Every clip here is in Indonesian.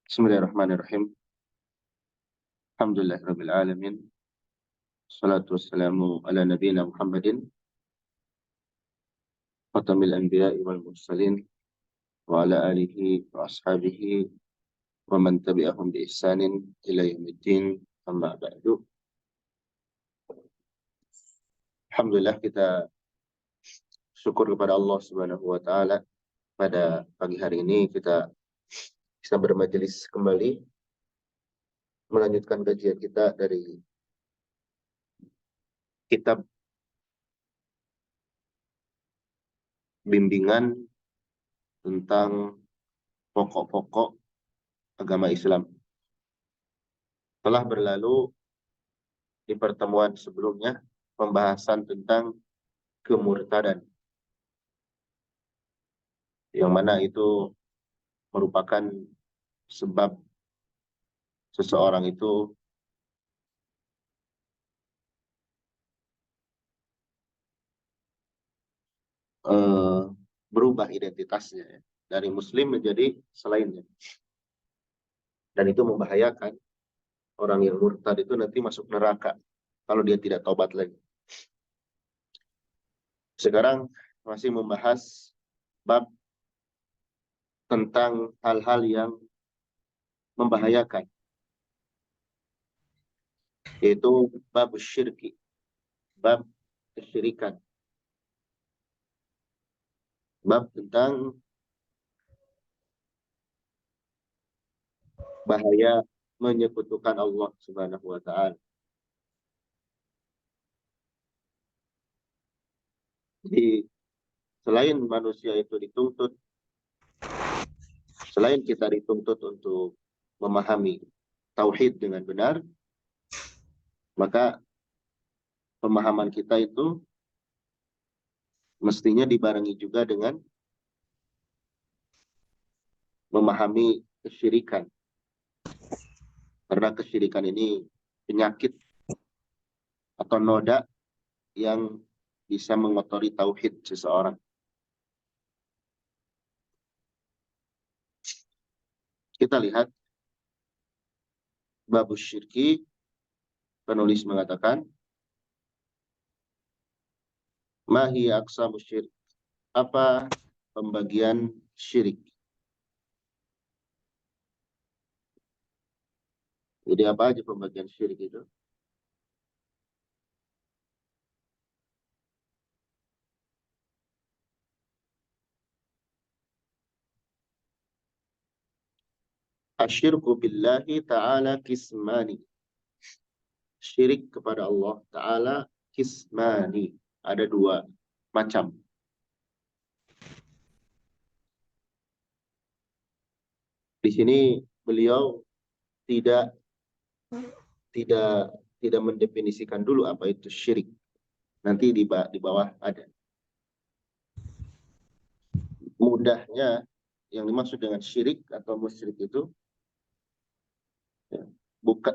Bismillahirrahmanirrahim. Alhamdulillahirabbil alamin. Wassalatu wassalamu ala nabiyyina Muhammadin khatamil anbiya'i wal mursalin wa ala alihi wa ashabihi wa man tabi'ahum bi ihsanin ila yaumiddin. Amma ba'du. Alhamdulillah, kita syukur kepada Allah Subhanahu wa taala, pada pagi hari ini kita bisa bermajelis kembali melanjutkan kajian kita dari kitab bimbingan tentang pokok-pokok agama Islam. Telah berlalu di pertemuan sebelumnya pembahasan tentang kemurtadan, yang mana itu merupakan sebab seseorang itu berubah identitasnya, ya, dari muslim menjadi selainnya. Dan itu membahayakan. Orang yang murtad itu nanti masuk neraka kalau dia tidak taubat lagi. Sekarang masih membahas bab tentang hal-hal yang membahayakan, yaitu bab syirki, bab kesyirikan, bab tentang bahaya menyekutukan Allah Subhanahu wa taala. Jadi selain manusia itu dituntut, selain kita dituntut untuk memahami tauhid dengan benar, maka pemahaman kita itu mestinya dibarengi juga dengan memahami kesyirikan. Karena kesyirikan ini penyakit atau noda yang bisa mengotori tauhid seseorang. Kita lihat bab syirki, penulis mengatakan, ma hiya aqsamu syirk, apa pembagian syirik. Jadi apa aja pembagian syirik itu? Asyirku billahi ta'ala kismani. Syirik kepada Allah Ta'ala kismani. Ada dua macam. Di sini beliau tidak mendefinisikan dulu apa itu syirik. Nanti di bawah ada. Mudahnya yang dimaksud dengan syirik atau musyrik itu, ya,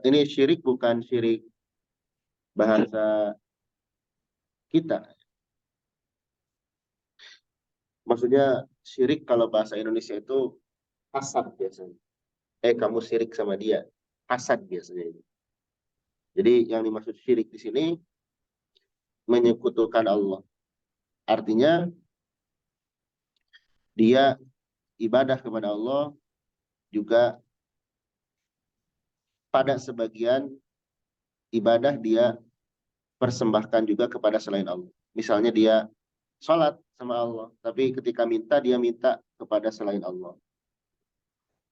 ini syirik bukan syirik bahasa kita. Maksudnya syirik kalau bahasa Indonesia itu hasad biasanya. Kamu syirik sama dia. Hasad biasanya itu. Jadi yang dimaksud syirik di sini menyekutukan Allah. Artinya dia ibadah kepada Allah juga pada sebagian ibadah dia persembahkan juga kepada selain Allah. Misalnya dia sholat sama Allah, tapi ketika minta dia minta kepada selain Allah.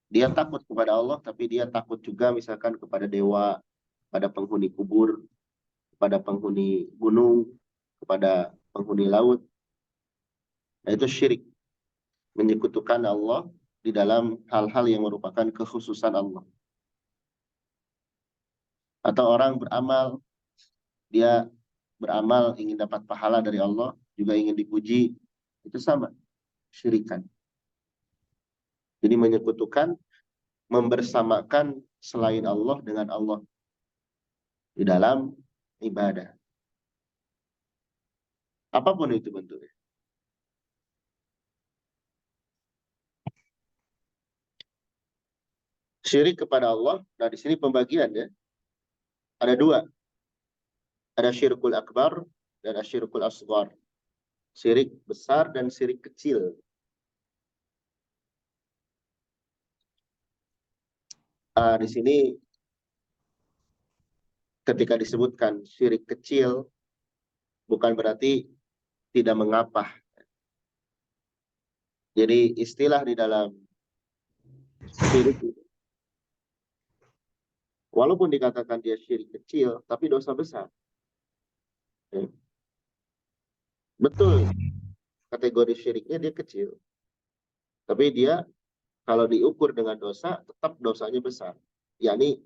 Dia takut kepada Allah, tapi dia takut juga misalkan kepada dewa, pada penghuni kubur, kepada penghuni gunung, kepada penghuni laut. Nah, itu syirik. Menyekutukan Allah di dalam hal-hal yang merupakan kekhususan Allah. Atau orang beramal, dia beramal ingin dapat pahala dari Allah, juga ingin dipuji, itu sama, syirikan. Jadi menyekutukan, membersamakan selain Allah dengan Allah di dalam ibadah. Apapun itu bentuknya. Syirik kepada Allah, nah di sini pembagian ya, ada dua. Ada syirkul akbar dan ada syirkul asghar. Syirik besar dan syirik kecil. Di sini ketika disebutkan syirik kecil, bukan berarti tidak mengapa. Jadi istilah di dalam syirik, walaupun dikatakan dia syirik kecil, tapi dosa besar. Ya. Betul, kategori syiriknya dia kecil. Tapi dia kalau diukur dengan dosa, tetap dosanya besar. Yakni,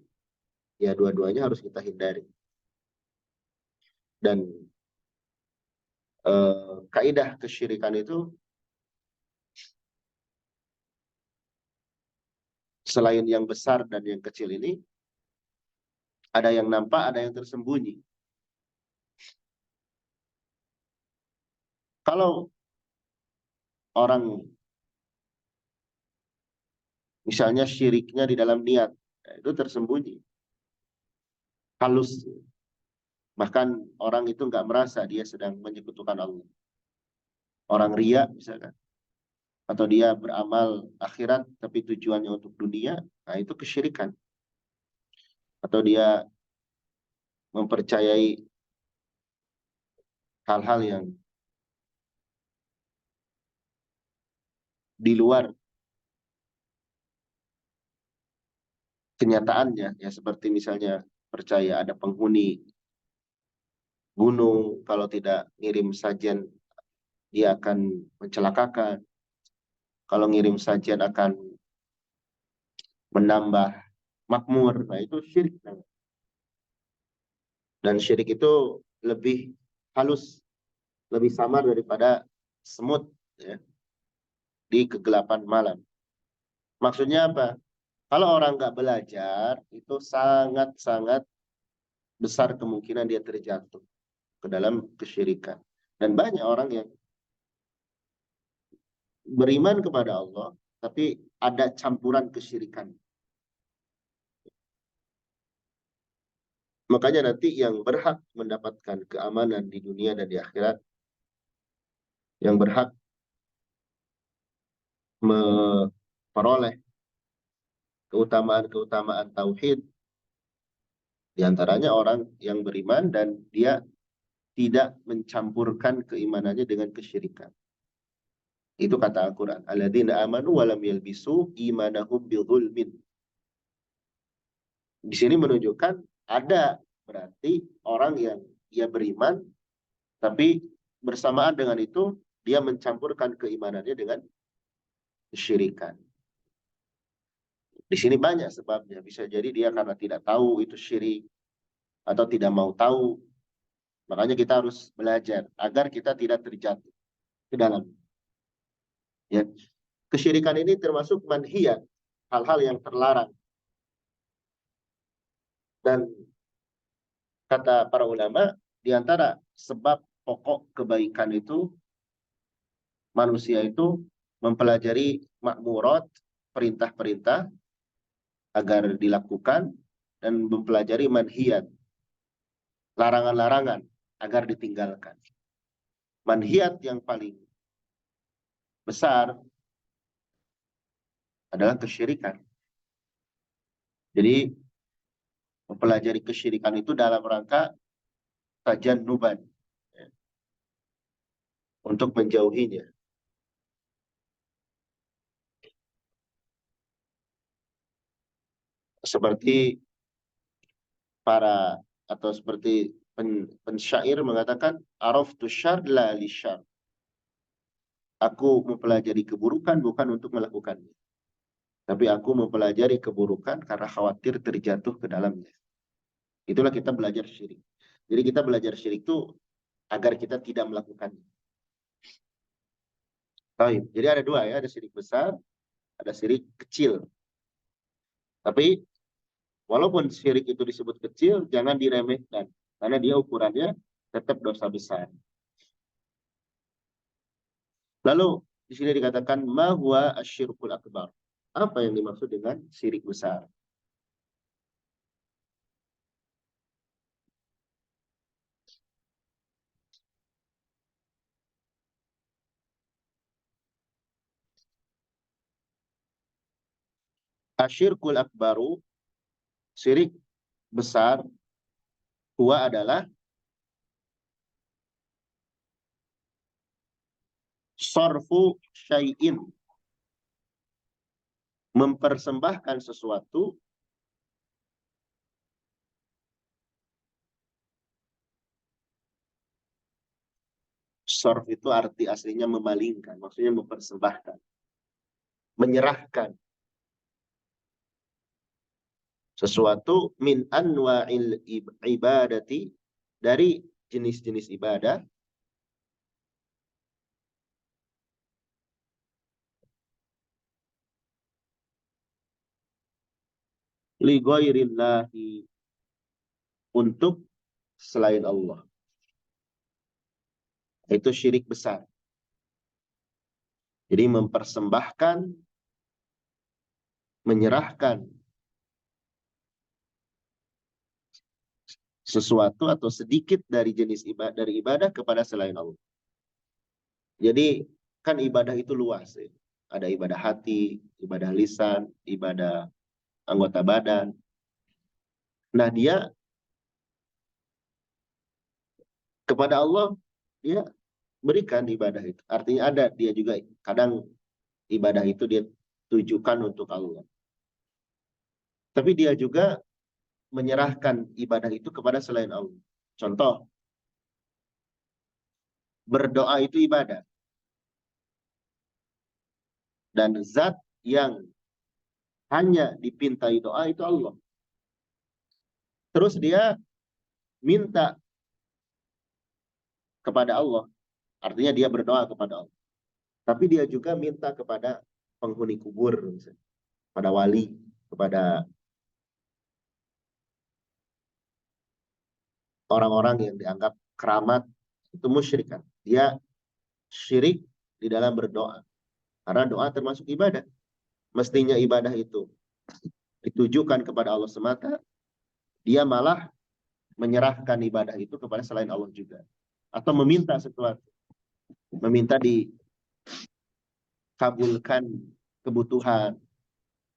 ya dua-duanya harus kita hindari. Dan kaidah kesyirikan itu, selain yang besar dan yang kecil ini, ada yang nampak, ada yang tersembunyi. Kalau orang misalnya syiriknya di dalam niat, itu tersembunyi, halus. Bahkan orang itu nggak merasa dia sedang menyekutukan Allah. Orang ria misalkan. Atau dia beramal akhirat tapi tujuannya untuk dunia, nah itu kesyirikan. Atau dia mempercayai hal-hal yang di luar kenyataannya, ya seperti misalnya percaya ada penghuni gunung, kalau tidak ngirim sajian dia akan mencelakakan, kalau ngirim sajian akan menambah makmur. Nah itu syirik. Dan syirik itu lebih halus, lebih samar daripada semut ya, di kegelapan malam. Maksudnya apa? Kalau orang nggak belajar, itu sangat-sangat besar kemungkinan dia terjatuh ke dalam kesyirikan. Dan banyak orang yang beriman kepada Allah, tapi ada campuran kesyirikan. Makanya nanti yang berhak mendapatkan keamanan di dunia dan di akhirat, yang berhak memperoleh keutamaan-keutamaan tauhid, diantaranya orang yang beriman dan dia tidak mencampurkan keimanannya dengan kesyirikan. Itu kata Al-Quran. Alladzina amanu walam yalbisu imanahum bidzulmin. Di sini menunjukkan ada berarti orang yang dia beriman, tapi bersamaan dengan itu dia mencampurkan keimanannya dengan kesyirikan. Di sini banyak sebabnya. Bisa jadi dia karena tidak tahu itu syirik atau tidak mau tahu. Makanya kita harus belajar agar kita tidak terjatuh ke dalam. Ya. Kesyirikan ini termasuk manhiyat, hal-hal yang terlarang. Dan kata para ulama, di antara sebab pokok kebaikan itu, manusia itu mempelajari makmurat, perintah-perintah agar dilakukan, dan mempelajari manhiyat, larangan-larangan agar ditinggalkan. Manhiyat yang paling besar adalah kesyirikan. Jadi mempelajari kesyirikan itu dalam rangka tajannuban, ya, untuk menjauhinya. Seperti para atau seperti pensyair mengatakan araftu syarr la lisyarr. Aku mempelajari keburukan bukan untuk melakukannya, tapi aku mempelajari keburukan karena khawatir terjatuh ke dalamnya. Itulah kita belajar syirik. Jadi kita belajar syirik itu agar kita tidak melakukannya. Baik. Jadi ada dua ya, ada syirik besar, ada syirik kecil. Tapi walaupun syirik itu disebut kecil, jangan diremehkan karena dia ukurannya tetap dosa besar. Lalu di sini dikatakan ma huwa asyirkul akbar. Apa yang dimaksud dengan syirik besar? Fasyirkul akbaru, syirik besar, huwa adalah sorfu syai'in, mempersembahkan sesuatu sorf itu arti aslinya memalingkan, maksudnya mempersembahkan, menyerahkan sesuatu min anwa'il ibadati, dari jenis-jenis ibadah, li ghairillahi, untuk selain Allah. Itu syirik besar. Jadi mempersembahkan, menyerahkan sesuatu atau sedikit dari jenis ibadah kepada selain Allah. Jadi kan ibadah itu luas ya. Ada ibadah hati, ibadah lisan, ibadah anggota badan. Nah, dia kepada Allah dia berikan ibadah itu. Artinya ada dia juga kadang ibadah itu dia tujukan untuk Allah. Tapi dia juga menyerahkan ibadah itu kepada selain Allah. Contoh, berdoa itu ibadah. Dan zat yang hanya dipintai doa itu Allah. Terus dia minta kepada Allah. Artinya dia berdoa kepada Allah. Tapi dia juga minta kepada penghuni kubur, misalnya, kepada wali, kepada orang-orang yang dianggap keramat, itu musyrik kan. Dia syirik di dalam berdoa. Karena doa termasuk ibadah. Mestinya ibadah itu ditujukan kepada Allah semata, dia malah menyerahkan ibadah itu kepada selain Allah juga. Atau meminta sesuatu. Meminta dikabulkan kebutuhan.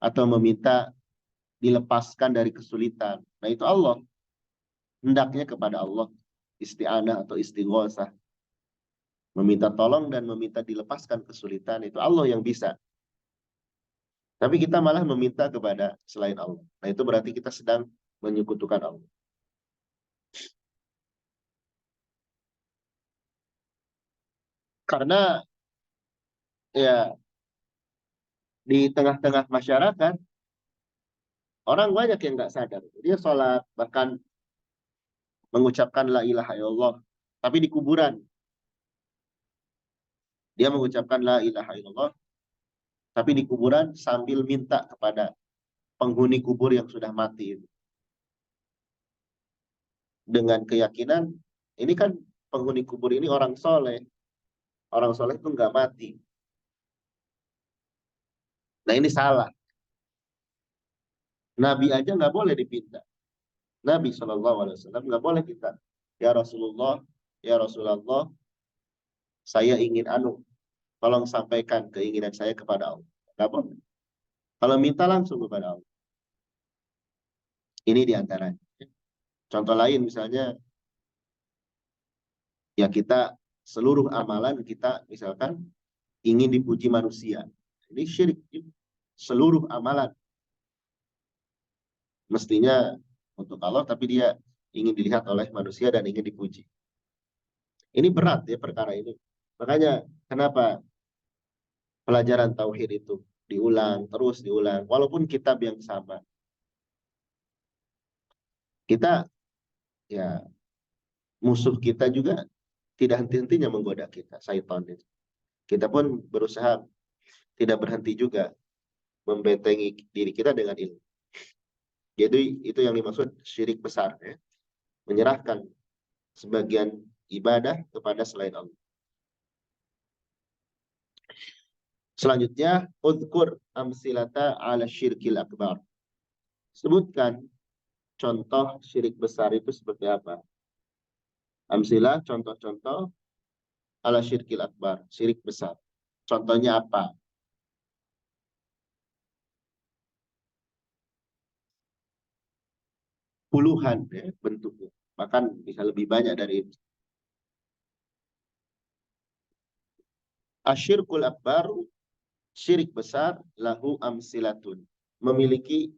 Atau meminta dilepaskan dari kesulitan. Nah itu Allah. Hendaknya kepada Allah isti'anah atau istighosah. Meminta tolong dan meminta dilepaskan kesulitan, itu Allah yang bisa. Tapi kita malah meminta kepada selain Allah. Nah itu berarti kita sedang menyekutukan Allah. Karena ya di tengah-tengah masyarakat, orang banyak yang nggak sadar. Dia sholat, bahkan mengucapkan la ilaha illallah. Tapi di kuburan, dia mengucapkan la ilaha illallah. Tapi di kuburan sambil minta kepada penghuni kubur yang sudah mati. Dengan keyakinan, ini kan penghuni kubur ini orang soleh. Orang soleh itu nggak mati. Nah ini salah. Nabi aja nggak boleh dipinta. Nabi SAW nggak boleh kita. Ya Rasulullah, saya ingin tolong sampaikan keinginan saya kepada Allah. Nggak boleh. Kalau minta langsung kepada Allah. Ini diantaranya. Contoh lain misalnya, ya kita seluruh amalan kita misalkan ingin dipuji manusia. Ini syirik. Seluruh amalan mestinya untuk Allah, tapi dia ingin dilihat oleh manusia dan ingin dipuji. Ini berat ya perkara ini. Makanya kenapa pelajaran tauhid itu diulang, terus diulang. Walaupun kitab yang sama. Kita, ya musuh kita juga tidak henti-hentinya menggoda kita, syaitan itu. Kita pun berusaha tidak berhenti juga membentengi diri kita dengan ilmu. Jadi itu yang dimaksud syirik besar ya. Menyerahkan sebagian ibadah kepada selain Allah. Selanjutnya, udhkur amsilata ala syirkil akbar. Sebutkan contoh syirik besar itu seperti apa? Amsilah, contoh-contoh ala syirkil akbar, syirik besar. Contohnya apa? puluhan ya, bentuknya. Bahkan bisa lebih banyak dari itu. Asyirkul akbaru, syirik besar, lahu amsilatun. Memiliki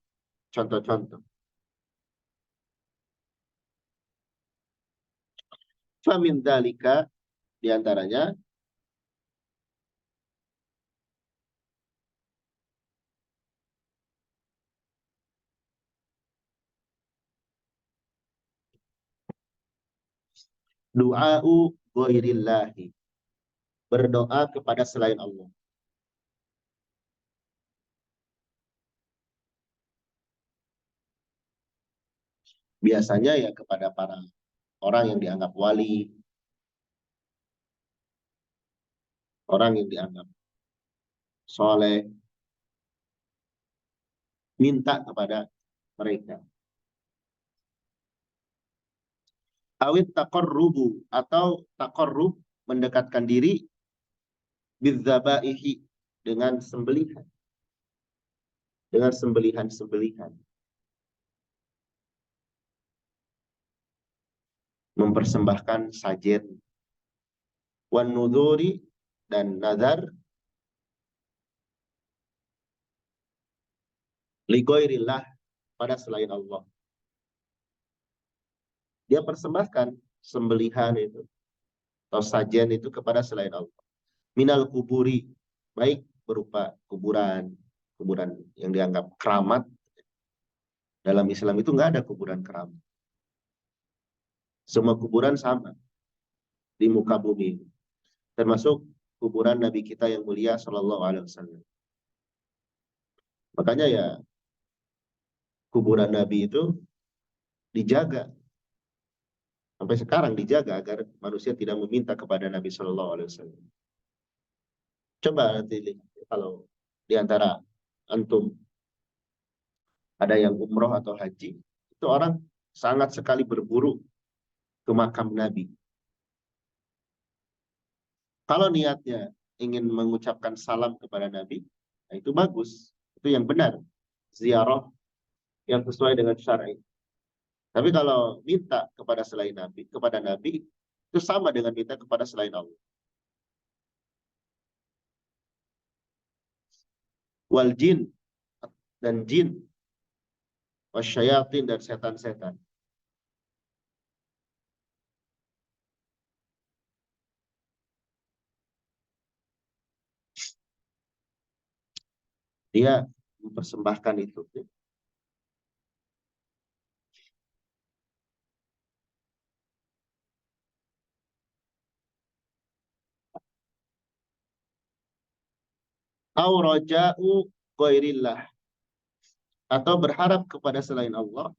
contoh-contoh. Famin dalika, diantaranya, du'a'u ghairillahi. Berdoa kepada selain Allah. Biasanya ya kepada para orang yang dianggap wali, orang yang dianggap soleh, minta kepada mereka. Awit taqarrubu, atau taqarrub, mendekatkan diri, bidzabaihi, dengan sembelihan, dengan sembelihan-sembelihan. Mempersembahkan sajen, wan nudhuri, dan nazar, li ghairillah, pada selain Allah. Dia persembahkan sembelihan itu atau sajen itu kepada selain Allah. Minal kuburi, baik berupa kuburan, kuburan yang dianggap keramat. Dalam Islam itu nggak ada kuburan keramat. Semua kuburan sama di muka bumi, termasuk kuburan Nabi kita yang mulia Shallallahu Alaihi Wasallam. Makanya ya kuburan Nabi itu dijaga sampai sekarang, dijaga agar manusia tidak meminta kepada Nabi Shallallahu Alaihi Wasallam. Coba nanti lihat, kalau di antara antum ada yang umroh atau haji, itu orang sangat sekali berburu ke makam Nabi. Kalau niatnya ingin mengucapkan salam kepada Nabi, nah itu bagus, itu yang benar, ziarah yang sesuai dengan syar'i. Tapi kalau minta kepada selain Nabi, kepada Nabi, itu sama dengan minta kepada selain Allah. Wal jin, dan jin, wasyayatin, dan setan-setan. Dia mempersembahkan itu. Au raja'u ghairillah, atau berharap kepada selain Allah,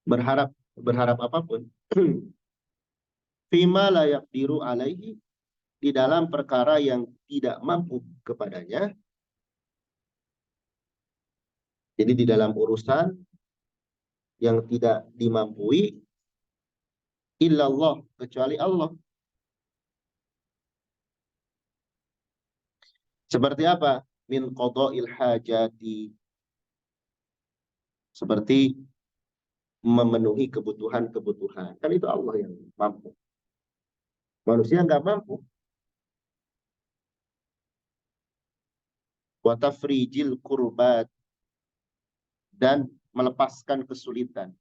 berharap berharap apapun, fima la yaqdiru alaihi, di dalam perkara yang tidak mampu kepadanya. Jadi di dalam urusan yang tidak dimampui, illallah, kecuali Allah. Seperti apa? Min qada'il hajati, seperti memenuhi kebutuhan-kebutuhan. Kan itu Allah yang mampu. Manusia nggak mampu. Wa tafrijil kurbat, dan melepaskan kesulitan.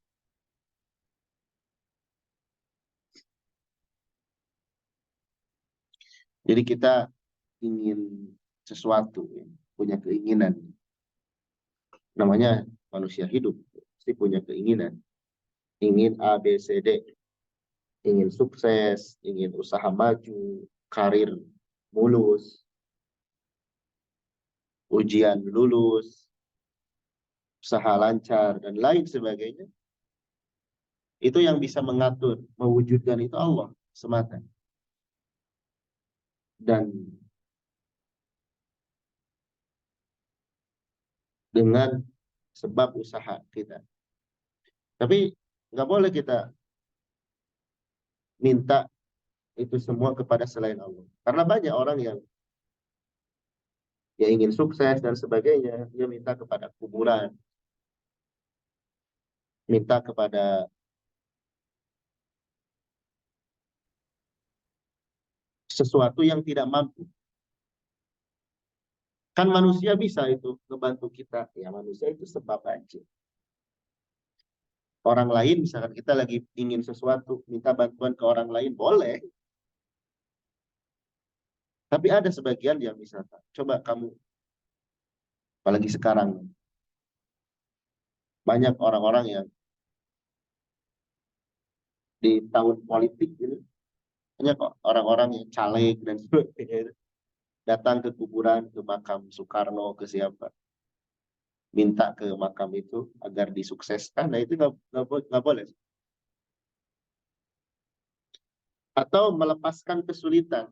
Jadi kita ingin sesuatu, ya, punya keinginan. Namanya manusia hidup, pasti punya keinginan. Ingin A, B, C, D. Ingin sukses, ingin usaha maju, karir mulus, ujian lulus, usaha lancar, dan lain sebagainya. Itu yang bisa mengatur, mewujudkan itu Allah semata. Dan dengan sebab usaha kita. Tapi nggak boleh kita minta itu semua kepada selain Allah. Karena banyak orang yang dia ingin sukses dan sebagainya, dia minta kepada kuburan, minta kepada sesuatu yang tidak mampu. Kan manusia bisa itu membantu kita. Ya manusia itu sebab aja. Orang lain, misalkan kita lagi ingin sesuatu, minta bantuan ke orang lain, boleh. Tapi ada sebagian yang misalkan, coba kamu, apalagi sekarang, banyak orang-orang yang di tahun politik ini, banyak kok orang-orang yang caleg dan sebagainya, datang ke kuburan, ke makam Soekarno, ke siapa, minta ke makam itu agar disukseskan. Nah itu nggak boleh. Atau melepaskan kesulitan.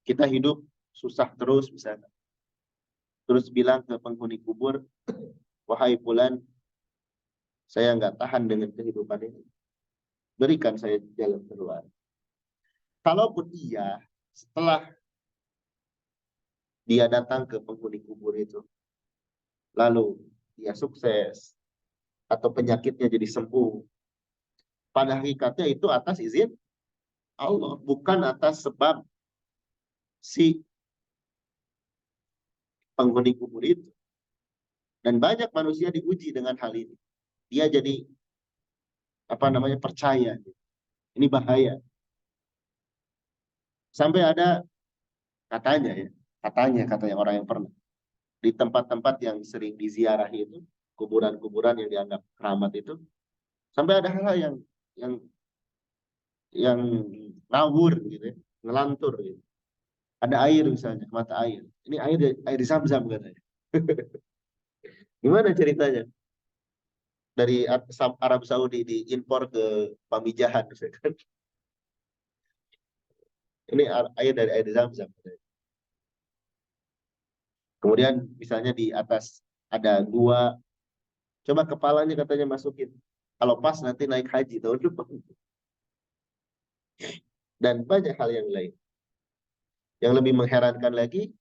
Kita hidup susah terus misalnya. Terus bilang ke penghuni kubur, wahai fulan, saya nggak tahan dengan kehidupan ini. Berikan saya jalan keluar. Kalaupun iya, setelah dia datang ke penghuni kubur itu, lalu dia sukses, atau penyakitnya jadi sembuh, pada hakikatnya itu atas izin Allah, bukan atas sebab si penghuni kubur itu. Dan banyak manusia diuji dengan hal ini. Dia jadi percaya. Ini bahaya. Sampai ada katanya orang yang pernah di tempat-tempat yang sering diziarahi itu, kuburan-kuburan yang dianggap keramat itu, sampai ada hal yang yang ngawur gitu ya, ngelantur gitu. Ada air misalnya, mata air. Ini air Zam-Zam katanya. Gimana ceritanya? Dari Arab Saudi diimpor ke Pamijahan, kan? Ini air dari air Zam-Zam. Kemudian misalnya di atas ada gua, coba kepalanya katanya masukin. Kalau pas nanti naik haji tahun depan. Dan banyak hal yang lain. Yang lebih mengherankan lagi,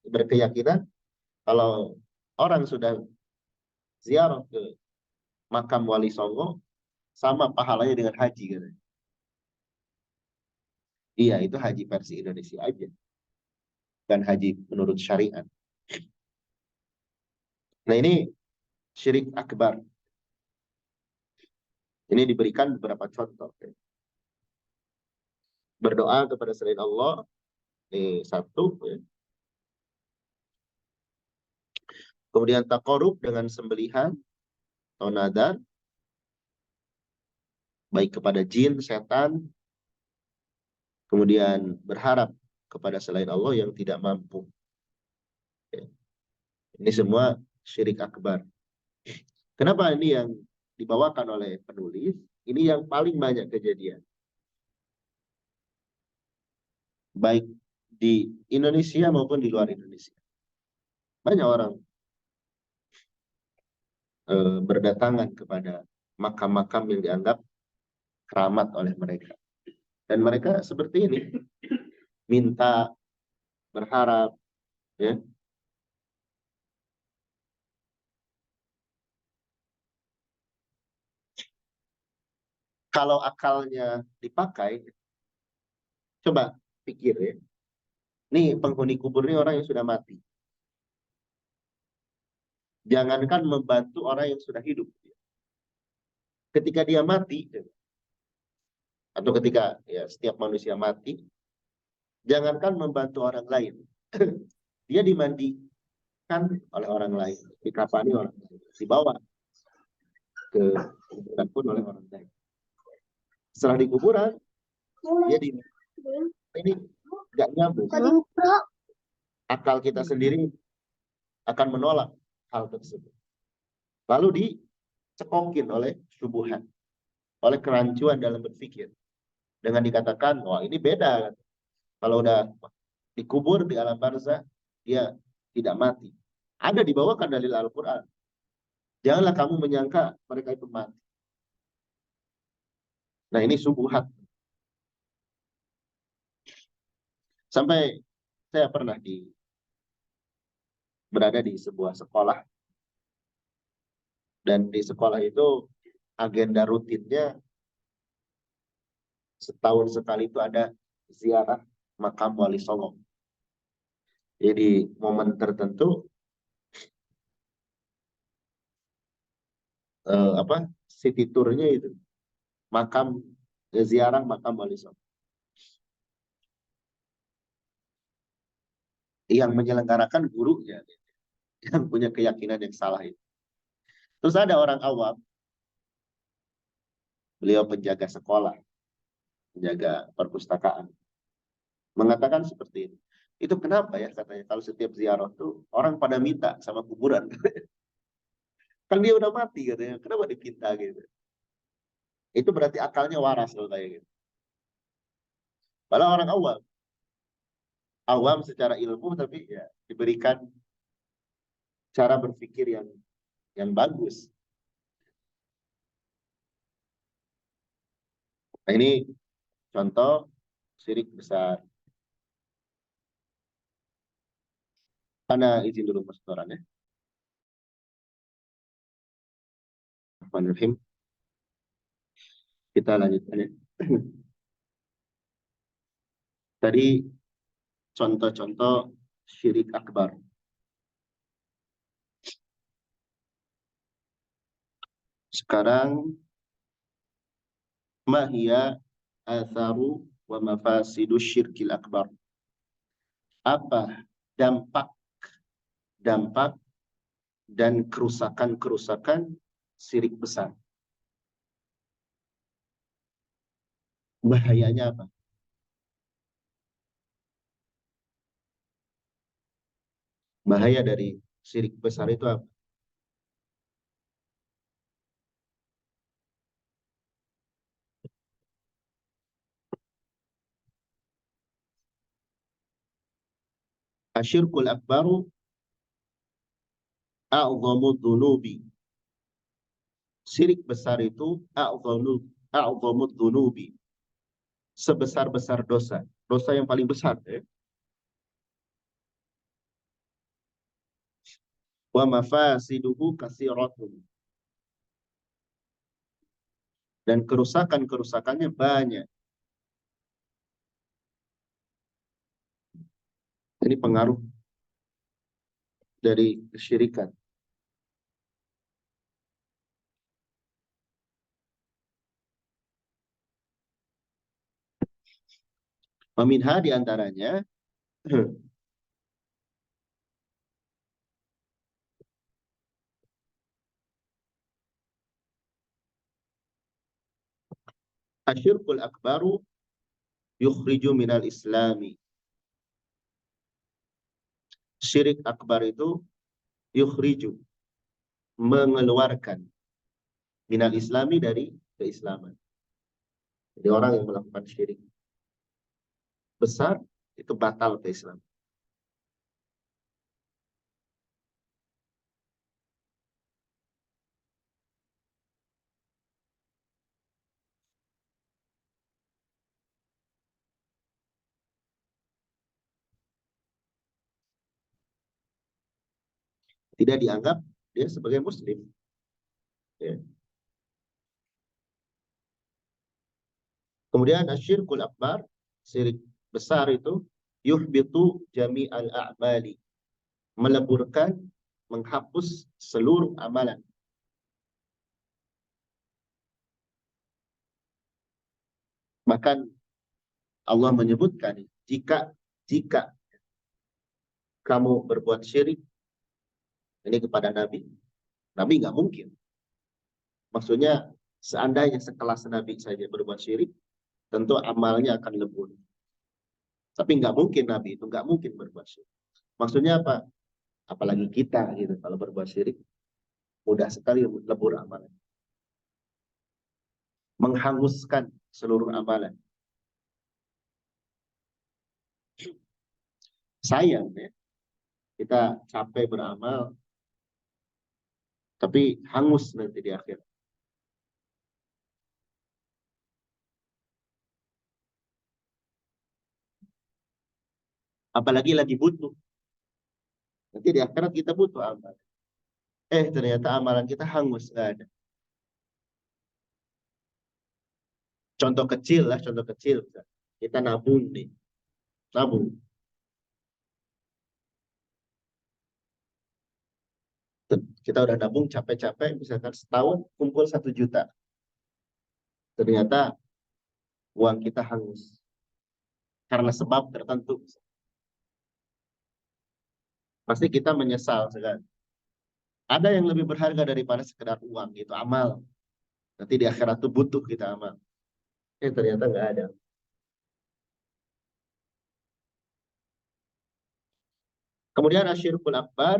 berkeyakinan kalau orang sudah ziarah ke makam Wali Songo, sama pahalanya dengan haji katanya. Iya, itu haji versi Indonesia aja. Dan haji menurut syariat. Nah ini syirik akbar. Ini diberikan beberapa contoh. Berdoa kepada selain Allah, ini satu. Kemudian takarub dengan sembelihan atau nadar, baik kepada jin, setan, kemudian berharap kepada selain Allah yang tidak mampu. Ini semua syirik akbar. Kenapa ini yang dibawakan oleh penulis? Ini yang paling banyak kejadian. Baik di Indonesia maupun di luar Indonesia. Banyak orang berdatangan kepada makam-makam yang dianggap keramat oleh mereka. Dan mereka seperti ini. Minta, berharap, ya. Kalau akalnya dipakai, coba pikir ya. Nih penghuni kubur ini orang yang sudah mati. Jangankan membantu orang yang sudah hidup. Ketika dia mati, atau ketika ya setiap manusia mati, jangankan membantu orang lain. Dia dimandikan oleh orang lain, dikafani orang lain, dibawa ke kuburan pun oleh orang lain. Setelah di kuburan, dia ini nggak nyambung. Akal kita sendiri akan menolak hal tersebut. Lalu dicekokin oleh subuhan, oleh kerancuan dalam berpikir. Dengan dikatakan, wah ini beda. Kalau udah dikubur di alam barzah, dia tidak mati. Ada dibawakan dalil Al-Quran. Janganlah kamu menyangka mereka itu mati. Nah ini subuhat. Sampai Saya pernah berada di sebuah sekolah, dan di sekolah itu agenda rutinnya setahun sekali itu ada ziarah makam Wali Songo. Jadi momen tertentu apa city tournya itu makam, ziarah makam Wali Songo. Yang menyelenggarakan gurunya yang punya keyakinan yang salah itu. Terus ada orang awam, beliau penjaga sekolah, penjaga perpustakaan, mengatakan seperti ini. Itu kenapa ya katanya kalau setiap ziarah tuh orang pada minta sama kuburan. Kan dia udah mati katanya, kenapa dipinta gitu. Itu berarti akalnya waras loh kayak gitu. Padahal orang awam, awam secara ilmu tapi ya diberikan cara berpikir yang bagus. Nah, ini contoh syirik besar. Karena izin dulu Mas Toran ya. Bismillahirrahmanirrahim. Kita lanjutkan ya. Tadi contoh-contoh syirik akbar. Sekarang mahia atharu wa mafasidu syirkil akbar. Apa dampak dampak dan kerusakan-kerusakan syirik besar? Bahayanya apa? Bahaya dari syirik besar itu apa? Asyirkul akbaru a'zamu dhunubi. Syirik besar itu a'zamu dhunubi. Sebesar-besar dosa. Dosa yang paling besar ya. Wa mafasiduhu katsiratun. Dan kerusakan-kerusakannya banyak. Ini pengaruh dari kesyirikan. Meminha diantaranya asyirkul akbaru yukhriju minal islami. Syirik akbar itu yukhriju, mengeluarkan, minal islami, dari keislaman. Jadi orang yang melakukan syirik besar itu batal ke Islam. Tidak dianggap dia sebagai muslim. Ya. Kemudian asyirkul akbar, syirik besar itu yuhbitu jami'al a'mali, meleburkan, menghapus seluruh amalan. Bahkan Allah menyebutkan jika jika kamu berbuat syirik ini kepada Nabi, Nabi nggak mungkin. Maksudnya seandainya sekelas Nabi saja berbuat syirik, tentu amalnya akan lebur. Tapi nggak mungkin Nabi itu nggak mungkin berbuat syirik. Maksudnya apa? Apalagi kita gitu kalau berbuat syirik mudah sekali lebur amalan, menghanguskan seluruh amalan. Sayang ya, kita capek beramal tapi hangus nanti di akhir. Apalagi lagi butuh. Nanti di akhirat kita butuh amal. Ternyata amalan kita hangus, nggak ada. Contoh kecil lah, contoh kecil. Kita nabung nih, nabung. Kita udah nabung capek-capek, misalkan setahun kumpul 1 juta. Ternyata uang kita hangus karena sebab tertentu. Pasti kita menyesal sekali. Ada yang lebih berharga daripada sekedar uang, itu amal. Nanti di akhirat tuh butuh kita amal. Ternyata nggak ada. Kemudian asyirkul akbar,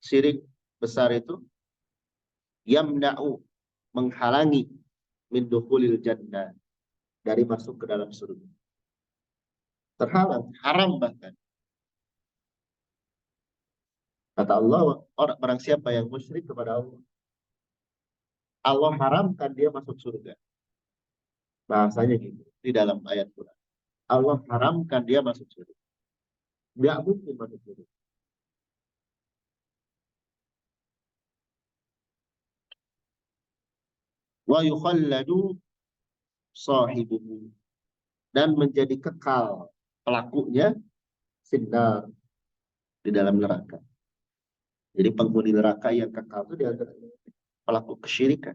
syirik besar itu yamna'u, menghalangi min dukhulil jannah, dari masuk ke dalam surga. Terhalang, haram bahkan. Kata Allah, orang barang siapa yang musyrik kepada Allah, Allah haramkan dia masuk surga. Bahasanya gitu di dalam ayat Quran. Allah haramkan dia masuk surga. Nggak mungkin masuk surga. Wa yukhalladu sahibuhu, dan menjadi kekal pelakunya finnar, di dalam neraka. Jadi penghuni neraka yang kekal itu di antara pelaku kesyirikan.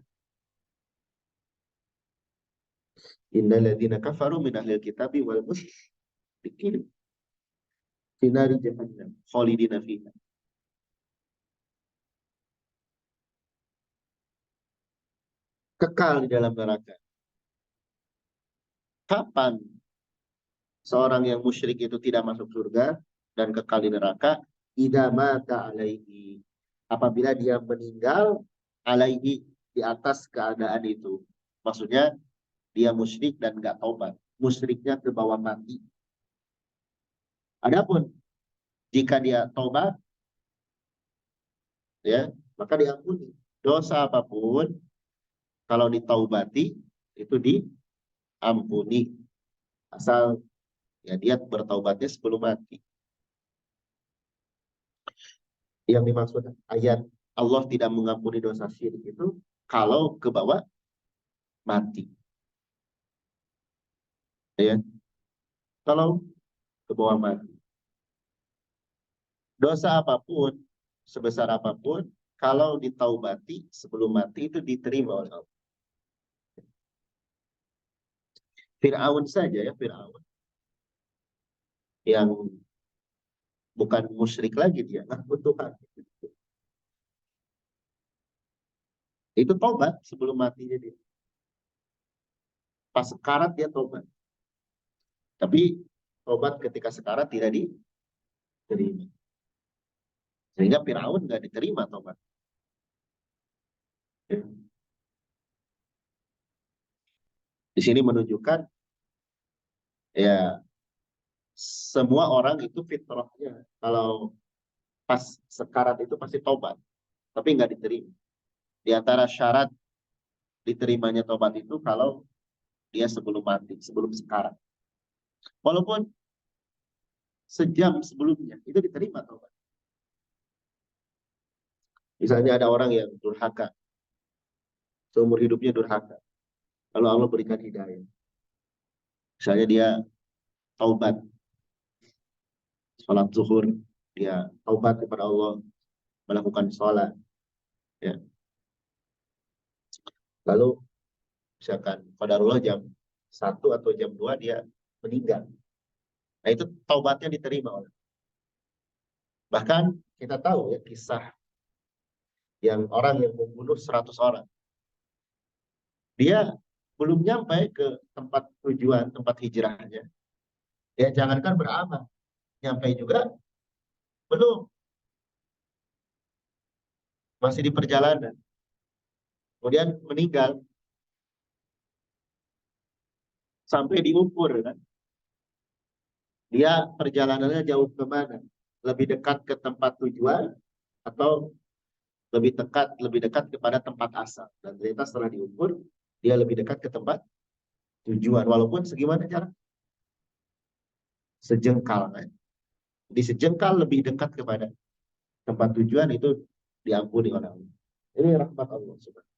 Innal ladzina kafaru min ahlil kitabi wal musyrikin fi nari jahannam khalidina fiha. Kekal di dalam neraka. Kapan seorang yang musyrik itu tidak masuk surga dan kekal di neraka? Idza mata alaihi, apabila dia meninggal alaihi, di atas keadaan itu. Maksudnya dia musyrik dan nggak taubat. Musyriknya ke bawah mati. Adapun jika dia taubat, ya, maka diampuni. Dosa apapun kalau ditaubati itu diampuni, asal ya dia bertaubatnya sebelum mati. Yang dimaksud ayat Allah tidak mengampuni dosa syirik itu kalau ke bawah mati. Ya, kalau ke bawah mati. Dosa apapun, sebesar apapun, kalau ditaubati sebelum mati itu diterima oleh Allah. Fir'aun saja ya, Fir'aun yang bukan musyrik lagi, dia ngaku Tuhan. Itu tobat sebelum matinya dia. Pas sekarat dia tobat. Tapi tobat ketika sekarat tidak diterima. Sehingga Firaun nggak diterima tobat. Di sini menunjukkan ya semua orang itu fitrahnya kalau pas sekarat itu pasti tobat, tapi nggak diterima. Di antara syarat diterimanya tobat itu kalau dia sebelum mati, sebelum sekarat. Walaupun sejam sebelumnya itu diterima tobat. Misalnya ada orang yang durhaka, seumur hidupnya durhaka, lalu Allah berikan hidayah. Misalnya dia taubat, sholat zuhur, dia taubat kepada Allah, melakukan sholat, ya. Lalu misalkan qadarullah jam 1 atau jam 2 dia meninggal. Nah itu taubatnya diterima oleh. Bahkan kita tahu ya kisah yang orang yang membunuh 100 orang. Dia belum nyampe ke tempat tujuan, tempat hijrahnya. Ya jangankan beramal, nyampe juga belum, masih di perjalanan. Kemudian meninggal sampai diukur kan. Dia perjalanannya jauh kemana? Lebih dekat ke tempat tujuan atau lebih dekat kepada tempat asal. Dan ternyata setelah diukur dia lebih dekat ke tempat tujuan walaupun segimana cara. sejengkal kan. Di sejengkal lebih dekat kepada tempat tujuan itu diampuni oleh Allah. Ini rahmat Allah subhanahu.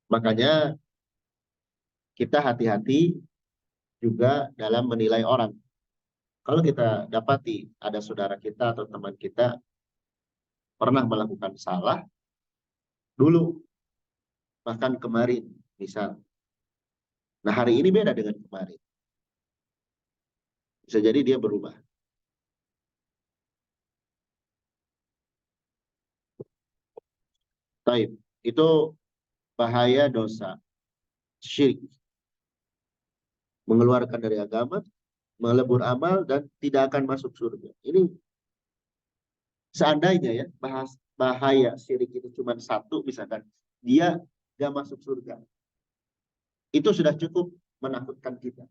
Makanya kita hati-hati juga dalam menilai orang. Kalau kita dapati ada saudara kita atau teman kita pernah melakukan salah dulu, bahkan kemarin misal. Nah hari ini beda dengan kemarin. Bisa jadi dia berubah. Taib. Itu bahaya dosa syirik. Mengeluarkan dari agama, melebur amal, dan tidak akan masuk surga. Ini seandainya ya, bahaya syirik itu cuma satu, misalkan. Dia gak masuk surga. Itu sudah cukup menakutkan kita.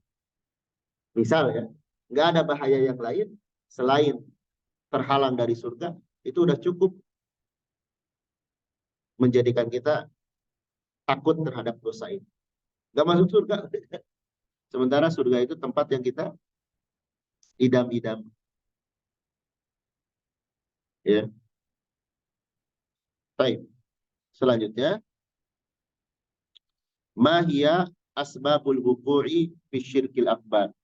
Misal ya, nggak ada bahaya yang lain selain terhalang dari surga, itu udah cukup menjadikan kita takut terhadap dosa ini. Nggak masuk surga. Sementara surga itu tempat yang kita idam-idam. Ya. Baik. Selanjutnya, mahia asbabul wuqu'i fi syirkil akbar.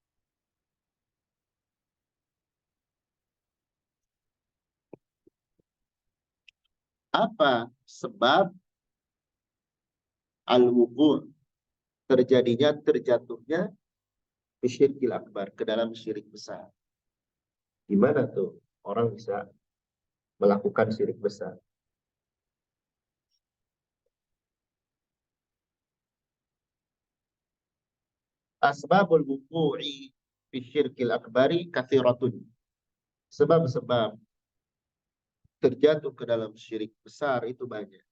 Apa sebab al-wuqu' terjadinya, terjatuhnya fi syirkil akbar, ke dalam syirik besar? Gimana tuh orang bisa melakukan syirik besar? Asbabul wuqu'i fi syirkil akbari kathiratun. Sebab-sebab terjatuh ke dalam syirik besar itu banyak.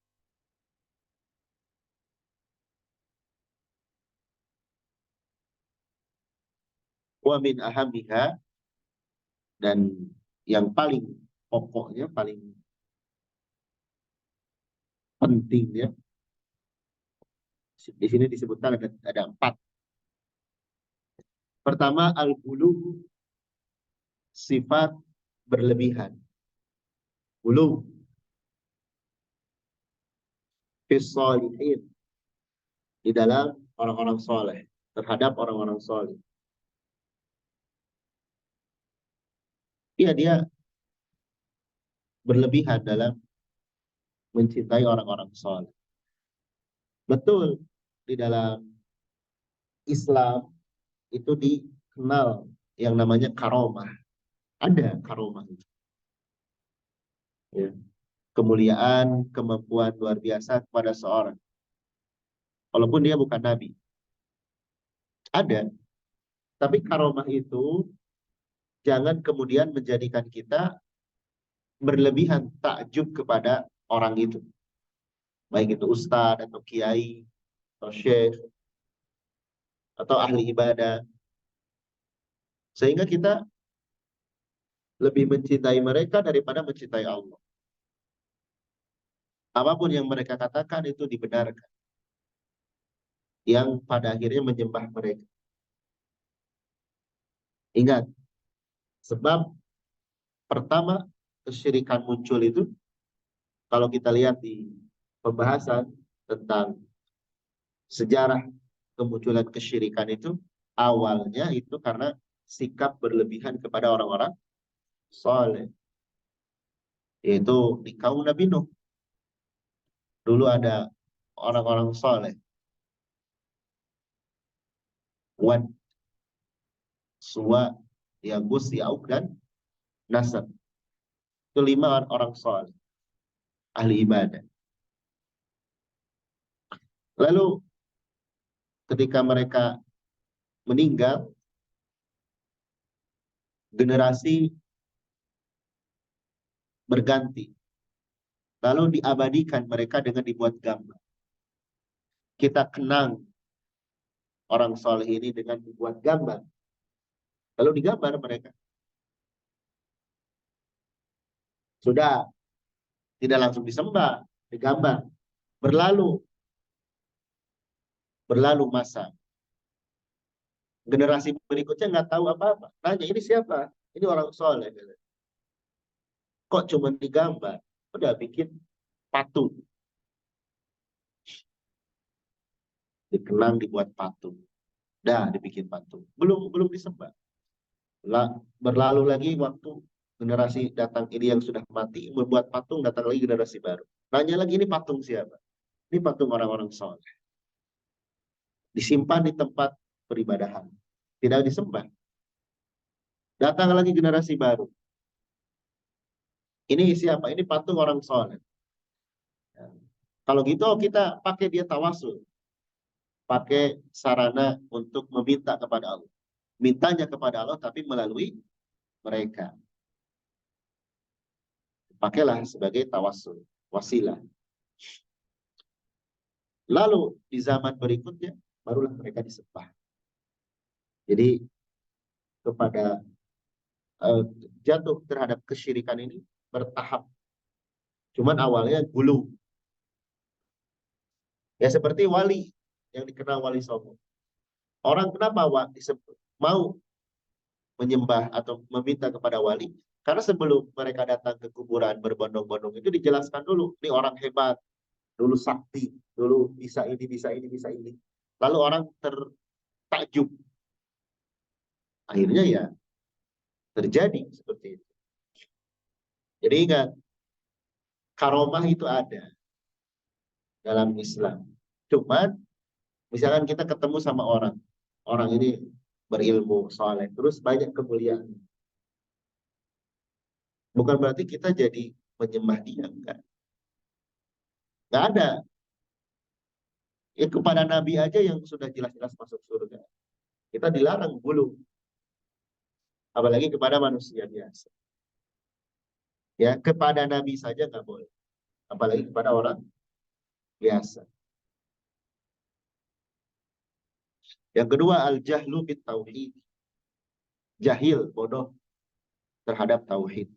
Wa min ahamiha, dan yang paling pokoknya, paling pentingnya, di sini disebutkan ada 4. Pertama, al-gulu, sifat berlebihan. Gulu fis sholihin, di dalam orang-orang soleh, terhadap orang-orang soleh. Iya, dia berlebihan dalam mencintai orang-orang soleh. Betul, di dalam Islam itu dikenal yang namanya karomah. Ada karomah. Ya. Kemuliaan, kemampuan luar biasa kepada seorang. Walaupun dia bukan nabi. Ada. Tapi karomah itu jangan kemudian menjadikan kita berlebihan takjub kepada orang itu. Baik itu ustadz atau kiai atau syekh atau ahli ibadah. Sehingga kita lebih mencintai mereka daripada mencintai Allah. Apapun yang mereka katakan itu dibenarkan. Yang pada akhirnya menyembah mereka. Ingat, sebab pertama kesyirikan muncul itu, kalau kita lihat di pembahasan tentang sejarah kemunculan kesyirikan itu, awalnya itu karena sikap berlebihan kepada orang-orang soleh. Yaitu di kaum Nabi Nuh. Dulu ada orang-orang soleh. Wad, Suwa, Yagus, Ya'uk, dan Nasr. Itu 5 orang soleh, ahli ibadah. Lalu ketika mereka meninggal, generasi berganti. Lalu diabadikan mereka dengan dibuat gambar. Kita kenang orang soleh ini dengan dibuat gambar. Lalu digambar mereka. Sudah tidak langsung disembah, digambar. Berlalu masa. Generasi berikutnya nggak tahu apa-apa. Tanya, ini siapa? Ini orang soleh. Kok cuma digambar? Udah bikin patung. Dikenang, dibuat patung. Dah dibikin patung. Belum belum disembah. Berlalu lagi waktu, generasi datang ini yang sudah mati membuat patung, datang lagi generasi baru. Nanya lagi, ini patung siapa? Ini patung orang-orang soleh. Disimpan di tempat peribadahan. Tidak disembah. Datang lagi generasi baru. Ini siapa? Ini patung orang soleh. Ya. Kalau gitu kita pakai dia tawasul. Pakai sarana untuk meminta kepada Allah. Mintanya kepada Allah tapi melalui mereka. Pakailah sebagai tawasul, wasilah. Lalu di zaman berikutnya barulah mereka disembah. Jadi kepada jatuh terhadap kesyirikan ini bertahap. Cuman awalnya gulu. Ya seperti wali yang dikenal Wali Songo. Orang kenapa mau menyembah atau meminta kepada wali? Karena sebelum mereka datang ke kuburan berbondong-bondong itu dijelaskan dulu, ini orang hebat, dulu sakti, dulu bisa ini, bisa ini, bisa ini. Lalu orang tertakjub. Akhirnya ya terjadi seperti itu. Jadi ingat, karomah itu ada dalam Islam. Cuman misalkan kita ketemu sama orang, orang ini berilmu, soleh, terus banyak kemuliaan. Bukan berarti kita jadi menyembah dia, enggak. Enggak ada. Ya kepada Nabi aja yang sudah jelas-jelas masuk surga. Kita dilarang bulu. Apalagi kepada manusia biasa. Ya, kepada Nabi saja nggak boleh. Apalagi kepada orang biasa. Yang kedua, al-jahlu bit tauhid. Jahil, bodoh terhadap tauhid.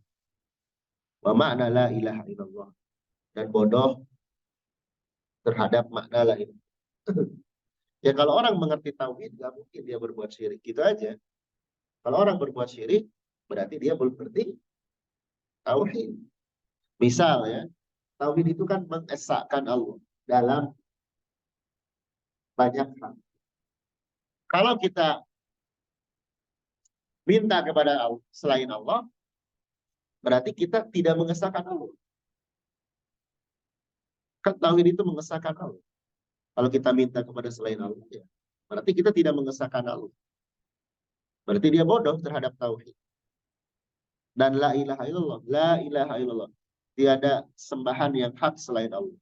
Wa makna la ilaha illallah. Dan bodoh terhadap makna la ilaha. Ya kalau orang mengerti tauhid, nggak mungkin dia berbuat syirik. Gitu aja. Kalau orang berbuat syirik, berarti dia belum ngerti tauhid. Misal ya, tauhid itu kan mengesahkan Allah dalam banyak hal. Kalau kita minta kepada Allah, selain Allah, berarti kita tidak mengesahkan Allah. Kan tauhid itu mengesahkan Allah. Kalau kita minta kepada selain Allah, ya, berarti kita tidak mengesahkan Allah. Berarti dia bodoh terhadap tauhid. Dan la ilaha illallah, la ilaha illallah. Tiada sembahan yang hak selain Allah.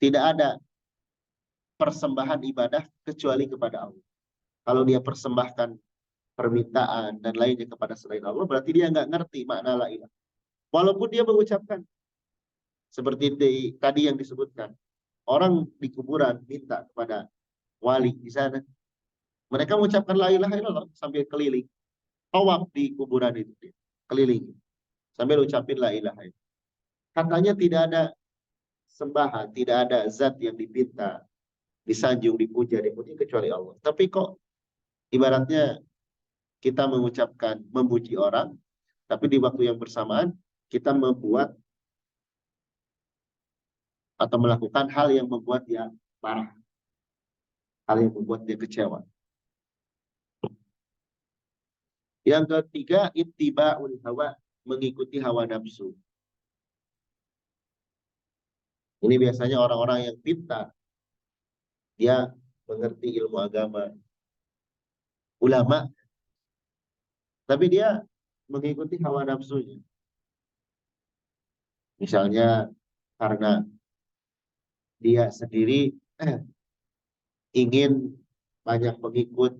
Tidak ada persembahan ibadah kecuali kepada Allah. Kalau dia persembahkan permintaan dan lainnya kepada selain Allah, berarti dia nggak ngerti makna la ilaha. Walaupun dia mengucapkan seperti tadi yang disebutkan, orang di kuburan minta kepada wali di sana, mereka mengucapkan la ilaha illallah sambil keliling, tawaf di kuburan itu, keliling sambil ucapin la ilaha illallah. Katanya tidak ada sembahan, tidak ada zat yang dipinta, disanjung, dipuja, dipuji kecuali Allah. Tapi kok ibaratnya kita mengucapkan memuji orang, tapi di waktu yang bersamaan kita membuat atau melakukan hal yang membuat dia marah, hal yang membuat dia kecewa. Yang ketiga, ittiba'ul hawa, mengikuti hawa nafsu. Ini biasanya orang-orang yang pintar, dia mengerti ilmu agama, ulama, tapi dia mengikuti hawa nafsunya. Misalnya karena dia sendiri ingin banyak pengikut,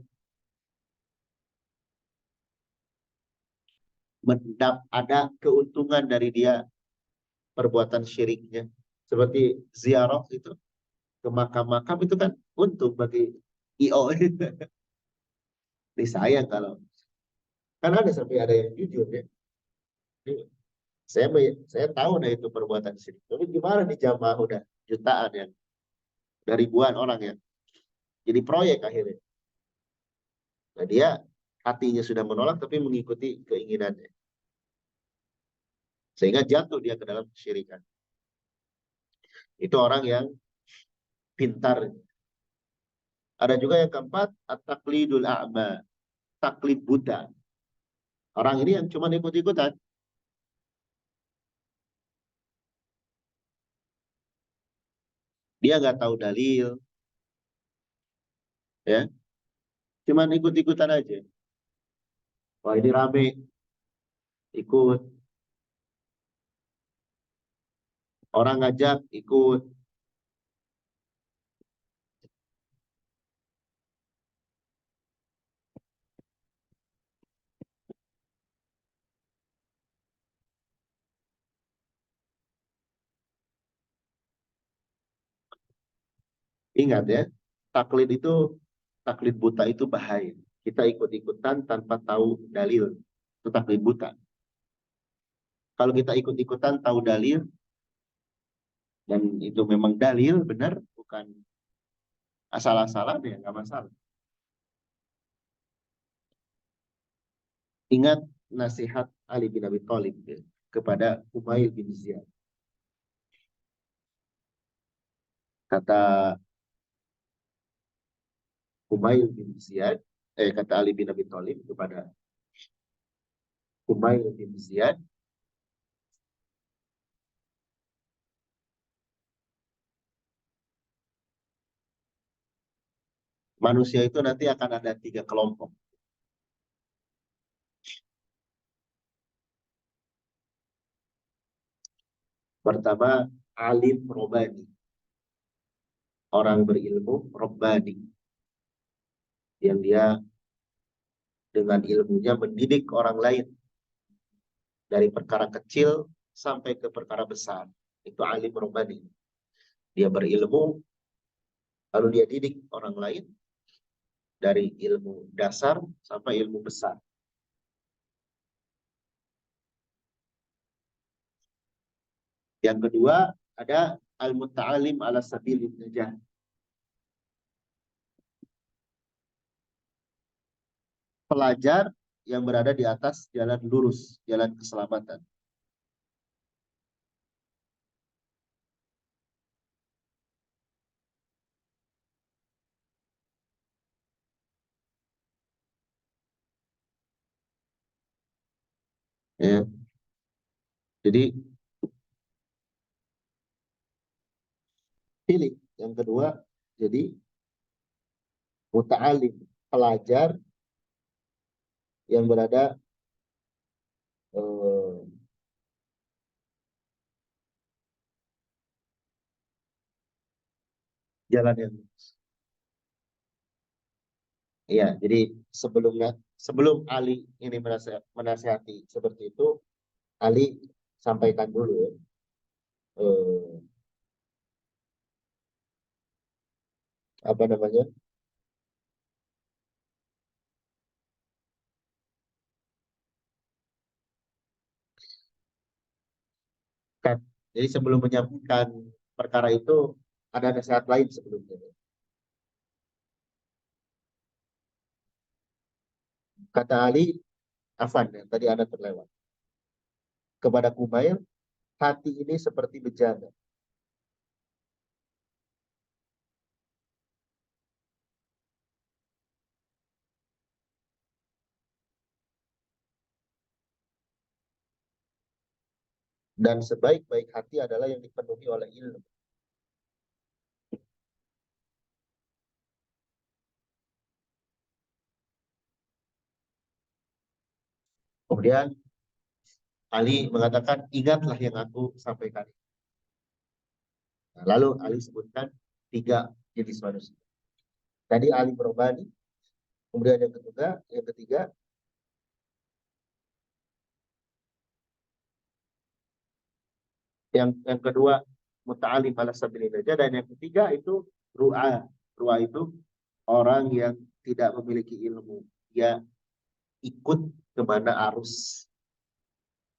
ada keuntungan dari dia perbuatan syiriknya. Seperti ziarah itu, ke makam-makam itu kan untung bagi IO. Disayang kalau. Kan ada sampai ada yang jujur ya. Saya saya tahu nah itu perbuatan syirik. Tapi gimana di jamaah udah jutaan yang, udah ribuan orang ya. Jadi proyek akhirnya. Nah, dia hatinya sudah menolak tapi mengikuti keinginannya. Sehingga jatuh dia ke dalam kesyirikan. Itu orang yang pintar. Ada juga yang keempat, at-taqlidul a'ma, taklid buta. Orang ini yang cuma ikut-ikutan. Dia nggak tahu dalil, ya, cuma ikut-ikutan aja. Wah, ini rame, ikut. Orang ngajak, ikut. Ingat ya, taklid itu, taklid buta itu bahaya. Kita ikut-ikutan tanpa tahu dalil. Itu taklid buta. Kalau kita ikut-ikutan tahu dalil, dan itu memang dalil, benar, bukan asal-asalan, ya nggak masalah. Ingat nasihat Ali bin Abi Thalib ya, kepada Umayyah bin Ziyad. Kata Umayyah bin Ziyad, kata Ali bin Abi Thalib kepada Umayyah bin Ziyad, manusia itu nanti akan ada 3 kelompok. Pertama, alim robbani, orang berilmu robbani, yang dia dengan ilmunya mendidik orang lain dari perkara kecil sampai ke perkara besar. Itu alim robbani. Dia berilmu, lalu dia didik orang lain dari ilmu dasar sampai ilmu besar. Yang kedua, ada al-muta'alim ala sabilin najah, pelajar yang berada di atas jalan lurus, jalan keselamatan. Ya. Jadi pilih yang kedua, jadi muta'alim, pelajar yang berada eh, jalan yang lurus. Iya, jadi sebelumnya, sebelum Ali ini menasihati seperti itu, Ali sampaikan dulu ya, eh, apa namanya, kan. Jadi sebelum menyampaikan perkara itu ada nasihat lain sebelumnya. Kata Ali, Afan yang tadi Anda terlewat. Kepada Kumail, hati ini seperti bejana. Dan sebaik-baik hati adalah yang dipenuhi oleh ilmu. Kemudian Ali mengatakan, ingatlah yang aku sampaikan. Nah, lalu Ali sebutkan 3 jenis manusia. Tadi Ali berbani, kemudian yang ketiga yang kedua muta'alim ala sabilillah, dan yang ketiga itu ru'a. Ru'a itu orang yang tidak memiliki ilmu. Dia ikut kemana arus,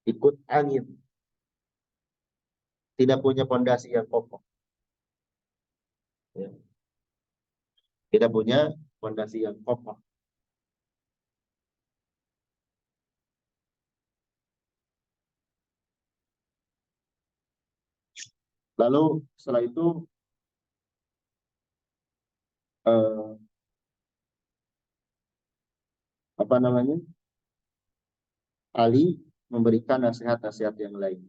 ikut angin, tidak punya pondasi yang kokoh. Ya. Tidak punya pondasi yang kokoh. Lalu setelah itu eh, apa namanya? Ali memberikan nasihat-nasihat yang lain.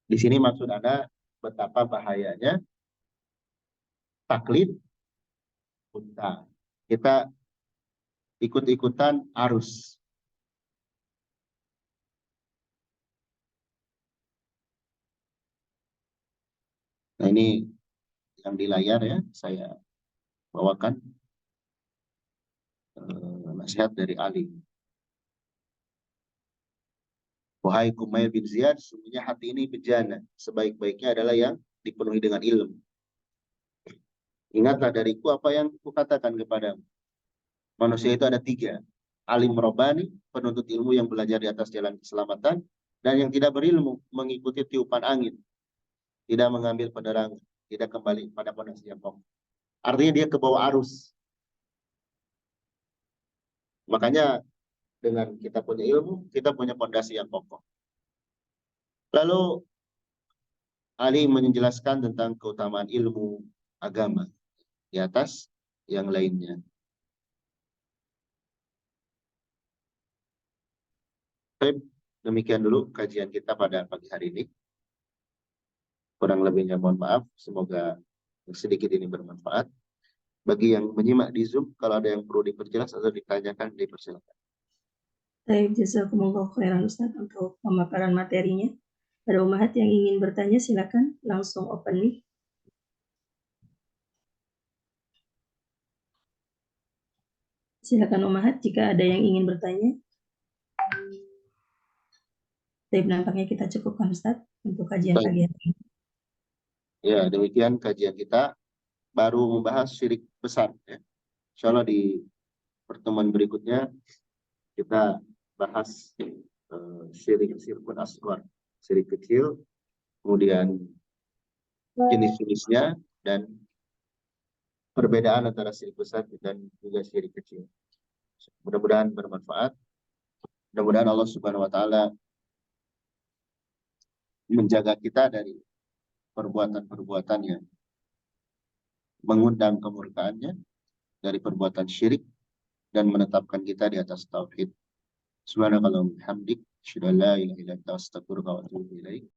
Di sini maksud Anda betapa bahayanya taklid unta. Kita ikut-ikutan arus. Nah ini yang di layar ya, saya bawakan nasihat dari Ali. Wahai Kumail bin Ziyad, sesungguhnya hati ini bejana. Sebaik-baiknya adalah yang dipenuhi dengan ilmu. Ingatlah dariku apa yang kukatakan kepadamu. Manusia itu ada tiga. Alim Robani, penuntut ilmu yang belajar di atas jalan keselamatan. Dan yang tidak berilmu, mengikuti tiupan angin. Tidak mengambil penerangan. Tidak kembali pada pondasi yang kokoh. Artinya dia ke bawah arus. Makanya dengan kita punya ilmu, kita punya pondasi yang kokoh. Lalu Ali menjelaskan tentang keutamaan ilmu agama di atas yang lainnya. Baik, demikian dulu kajian kita pada pagi hari ini. Kurang lebihnya mohon maaf. Semoga sedikit ini bermanfaat. Bagi yang menyimak di Zoom, kalau ada yang perlu diperjelas atau ditanyakan, dipersilakan. Baik, jazakumullah khairan Ustaz untuk pemaparan materinya. Ada umahat yang ingin bertanya, silakan langsung open mic. Silakan umahat jika ada yang ingin bertanya. Tapi nampaknya kita cukupkan Ustaz untuk kajian pagi hari ini. Ya, demikian kajian kita. Baru membahas syirik besar. Ya. Insya Allah di pertemuan berikutnya kita bahas syirik asghar, syirik kecil, kemudian jenis-jenisnya, dan perbedaan antara syirik besar dan juga syirik kecil. Mudah-mudahan bermanfaat. Mudah-mudahan Allah Subhanahu wa taala menjaga kita dari perbuatan-perbuatan yang mengundang kemurkaannya, dari perbuatan syirik, dan menetapkan kita di atas tauhid. Subhanakallahumma wa bihamdik, asyhadu an la ilaha illa anta, astaghfiruka wa atubu ilaik.